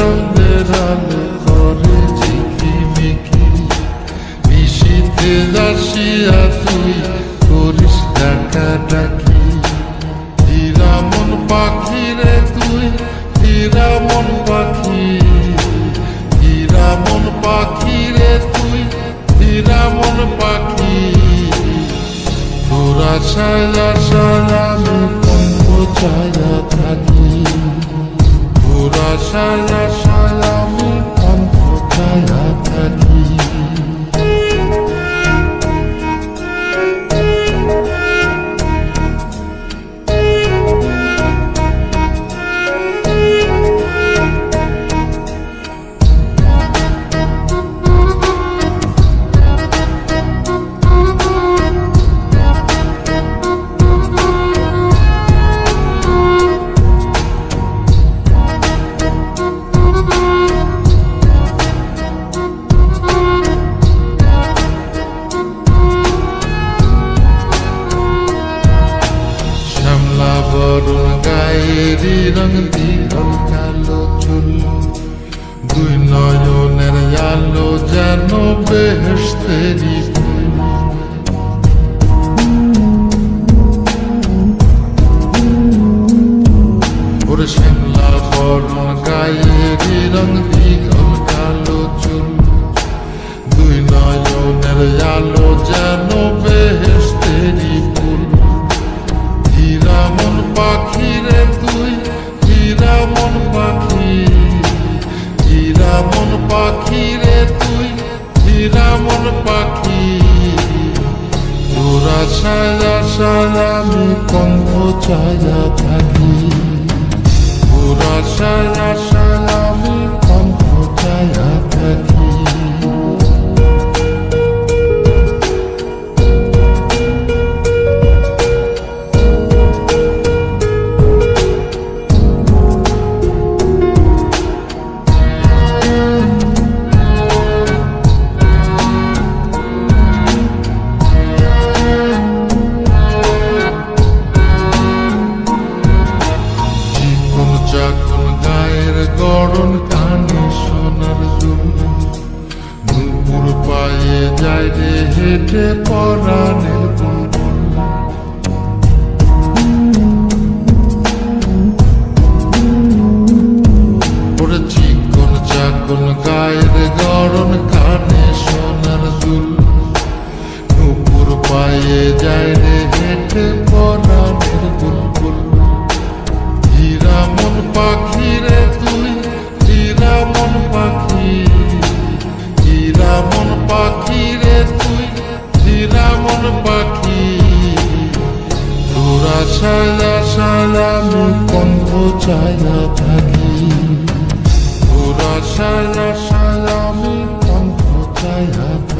চাঁদের আলো করে ঝিকিমিকি, নিশীথে আসিয়া তুই করিস ডাকাডাকি। হীরা মন পাখি রে তুই, হীরা মন পাখি, হীরা মন পাখি রে তুই, হীরা মন পাখি। তোর আশায় আশায় আমি কম্প ছায়া থাকি, তোর আশায় আশায় আমি কম্প ছায়া থাকি। বরুণ গায়েরি রং দিঘল কালো চুল, দুই নয়নের আলো যেন বেহেশতেরি ফুল। ওরে শ্যামলা বরুণ গায়েরি রং দিঘল কালো চুল, দুই নয়নের আলো যেন বেহেশতেরি ফুল। হীরা মন পাখি রে তুই, হীরা মন পাখি, হীরা মন পাখি রে তুই, হীরা মন পাখি। তোর আশায় আশায় আমি কম্প ছায়া থাকি, তোর আশায় আশায় আমি কম্প ছায়া থাকি। গায়ের গড়ন কানে সোনার দুল, নুপুর পায়ে যায় রে হেঁটে পরাণের বুলবুল। ওরে চিকন চাকন গায়ের গড়ন কানে সোনার দুল, নুপুর পায়ে যায় রে হেঁটে পরাণের বুলবুল। হীরা মন পাখি রে তুই, হীরা মন পাখি, হীরা মন পাখি রে তুই, হীরা মন পাখি। তোর আশায় আশায় আমি কম্প ছায়া থাকি, তোর আশায় আশায় আমি কম্প ছায়া থাকি।